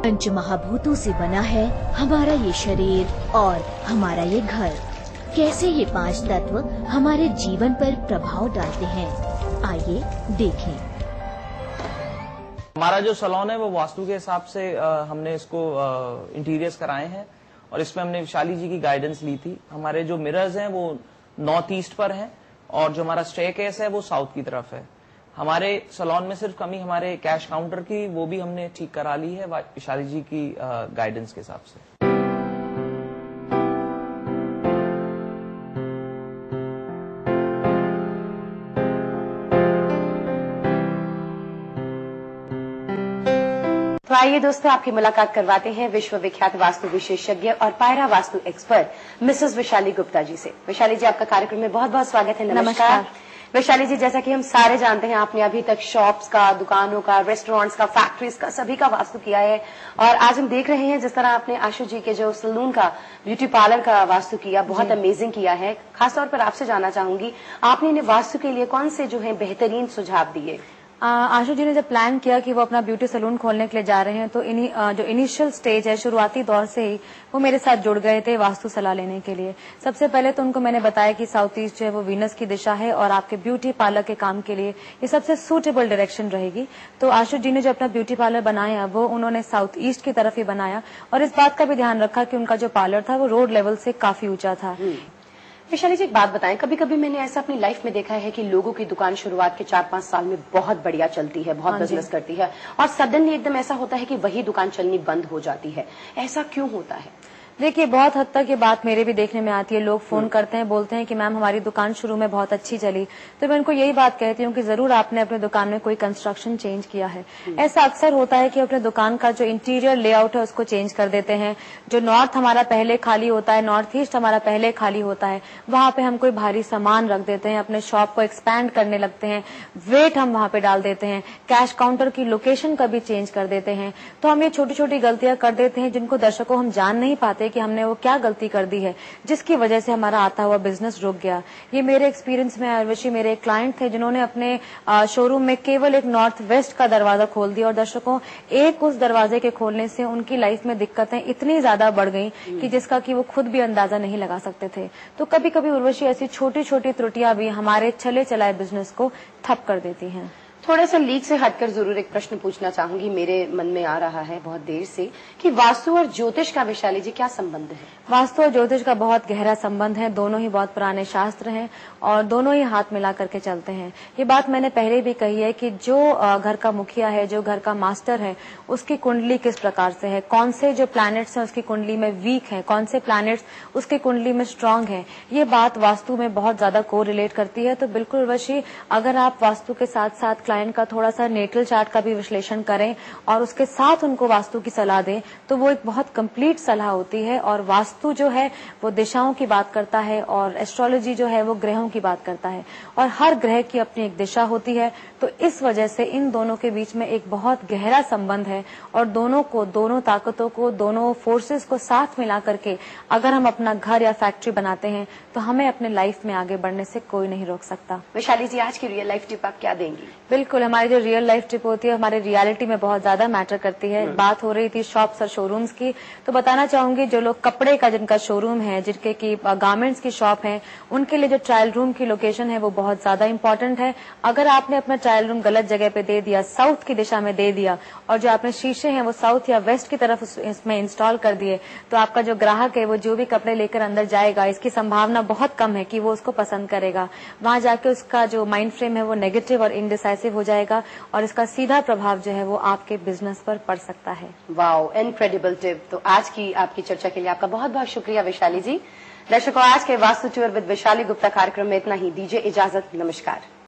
पंच महाभूतों से बना है हमारा ये शरीर और हमारा ये घर। कैसे ये पांच तत्व हमारे जीवन पर प्रभाव डालते हैं, आइए देखें। हमारा जो सैलून है वो वास्तु के हिसाब से हमने इसको इंटीरियर्स कराए हैं और इसमें हमने विशाली जी की गाइडेंस ली थी। हमारे जो मिरर्स हैं वो नॉर्थ ईस्ट पर हैं और जो हमारा स्टेयरकेस है वो साउथ की तरफ है। हमारे सैलून में सिर्फ कमी हमारे कैश काउंटर की, वो भी हमने ठीक करा ली है विशाली जी की गाइडेंस के हिसाब से। तो आइए दोस्तों, आपकी मुलाकात करवाते हैं विश्व विख्यात वास्तु विशेषज्ञ और पायरा वास्तु एक्सपर्ट मिसेस विशाली गुप्ता जी से। विशाली जी, आपका कार्यक्रम में बहुत बहुत स्वागत है। नमस्कार विशाली जी, जैसा कि हम सारे जानते हैं, आपने अभी तक शॉप्स का, दुकानों का, रेस्टोरेंट्स का, फैक्ट्रीज का, सभी का वास्तु किया है। और आज हम देख रहे हैं जिस तरह आपने आशु जी के जो सलून का, ब्यूटी पार्लर का वास्तु किया, बहुत अमेजिंग किया है। खासतौर पर आपसे जानना चाहूंगी, आपने इन्हें वास्तु के लिए कौन से जो है बेहतरीन सुझाव दिए? आशु जी ने जब प्लान किया कि वो अपना ब्यूटी सलून खोलने के लिए जा रहे हैं, तो जो इनिशियल स्टेज है, शुरुआती दौर से ही वो मेरे साथ जुड़ गए थे वास्तु सलाह लेने के लिए। सबसे पहले तो उनको मैंने बताया कि साउथ ईस्ट जो है वो वीनस की दिशा है और आपके ब्यूटी पार्लर के काम के लिए ये सबसे सूटेबल डायरेक्शन रहेगी। तो आशु जी ने जो अपना ब्यूटी पार्लर बनाया वो उन्होंने साउथ ईस्ट की तरफ ही बनाया और इस बात का भी ध्यान रखा कि उनका जो पार्लर था वो रोड लेवल से काफी ऊंचा था। विशाली जी, एक बात बताएं, कभी कभी मैंने ऐसा अपनी लाइफ में देखा है कि लोगों की दुकान शुरुआत के 4-5 साल में बहुत बढ़िया चलती है, बहुत बिजनेस करती है और सडनली एकदम ऐसा होता है कि वही दुकान चलनी बंद हो जाती है। ऐसा क्यों होता है? देखिए, बहुत हद तक ये बात मेरे भी देखने में आती है। लोग फोन करते हैं, बोलते हैं कि मैम हमारी दुकान शुरू में बहुत अच्छी चली, तो मैं उनको यही बात कहती हूँ कि जरूर आपने अपने दुकान में कोई कंस्ट्रक्शन चेंज किया है। ऐसा अक्सर होता है कि अपने दुकान का जो इंटीरियर लेआउट है उसको चेंज कर देते हैं। जो नॉर्थ हमारा पहले खाली होता है, नॉर्थ ईस्ट हमारा पहले खाली होता है, वहां पे हम कोई भारी सामान रख देते हैं, अपने शॉप को एक्सपैंड करने लगते हैं, वेट हम वहां पे डाल देते हैं, कैश काउंटर की लोकेशन कभी चेंज कर देते हैं। तो हम ये छोटी छोटी गलतियां कर देते हैं जिनको दर्शकों हम जान नहीं पाते कि हमने वो क्या गलती कर दी है जिसकी वजह से हमारा आता हुआ बिजनेस रुक गया। ये मेरे एक्सपीरियंस में अर्वशी, मेरे एक क्लाइंट थे जिन्होंने अपने शोरूम में केवल एक नॉर्थ वेस्ट का दरवाजा खोल दिया और दर्शकों, एक उस दरवाजे के खोलने से उनकी लाइफ में दिक्कतें इतनी ज्यादा बढ़ गई कि जिसका कि वो खुद भी अंदाजा नहीं लगा सकते थे। तो कभी कभी उर्वशी ऐसी छोटी छोटी त्रुटियां भी हमारे चले चलाए बिजनेस को ठप कर देती हैं। थोड़ा सा लीक से हटकर जरूर एक प्रश्न पूछना चाहूंगी, मेरे मन में आ रहा है बहुत देर से, कि वास्तु और ज्योतिष का विशाली जी क्या संबंध है? वास्तु और ज्योतिष का बहुत गहरा संबंध है। दोनों ही बहुत पुराने शास्त्र हैं और दोनों ही हाथ मिला करके चलते हैं। ये बात मैंने पहले भी कही है कि जो घर का मुखिया है, जो घर का मास्टर है, उसकी कुंडली किस प्रकार से है, कौन से जो प्लैनेट्स हैं उसकी कुंडली में वीक है, कौन से प्लैनेट्स उसकी कुंडली में स्ट्रांग है, ये बात वास्तु में बहुत ज्यादा को रिलेट करती है। तो बिल्कुल वशी, अगर आप वास्तु के साथ साथ क्लाइंट का थोड़ा सा नेटल चार्ट का भी विश्लेषण करें और उसके साथ उनको वास्तु की सलाह दें तो वो एक बहुत कंप्लीट सलाह होती है। और वास्तु जो है वो दिशाओं की बात करता है और एस्ट्रोलॉजी जो है वो ग्रहों की बात करता है और हर ग्रह की अपनी एक दिशा होती है। तो इस वजह से इन दोनों के बीच में एक बहुत गहरा संबंध है और दोनों ताकतों को, दोनों फोर्सेस को साथ मिला करके अगर हम अपना घर या फैक्ट्री बनाते हैं तो हमें अपने लाइफ में आगे बढ़ने से कोई नहीं रोक सकता। विशाली जी, आज की रियल लाइफ टिप आप क्या देंगी? बिल्कुल, हमारी जो रियल लाइफ टिप होती है हमारे रियलिटी में बहुत ज्यादा मैटर करती है। बात हो रही थी शॉप्स और शोरूम्स की, तो बताना चाहूंगी जो लोग कपड़े का जिनका शोरूम है, जिनके की गारमेंट्स की शॉप है, उनके लिए जो ट्रायल रूम की लोकेशन है वो बहुत ज्यादा इंपॉर्टेंट है। अगर आपने अपना ट्रायल रूम गलत जगह पे दे दिया, साउथ की दिशा में दे दिया और जो आपने शीशे हैं वो साउथ या वेस्ट की तरफ इसमें इंस्टॉल कर दिए, तो आपका जो ग्राहक है वो जो भी कपड़े लेकर अंदर जाएगा, इसकी संभावना बहुत कम है कि वो उसको पसंद करेगा। वहां जाके उसका जो माइंड फ्रेम है वो नेगेटिव और इनडिसाइसिव हो जाएगा और इसका सीधा प्रभाव जो है वो आपके बिजनेस पर पड़ सकता है। Wow, incredible tip. तो आज की आपकी चर्चा के लिए आपका बहुत बहुत शुक्रिया विशाली जी। दर्शकों, आज के वास्तु टूर विद विशाली गुप्ता कार्यक्रम में इतना ही। दीजिए इजाजत, नमस्कार।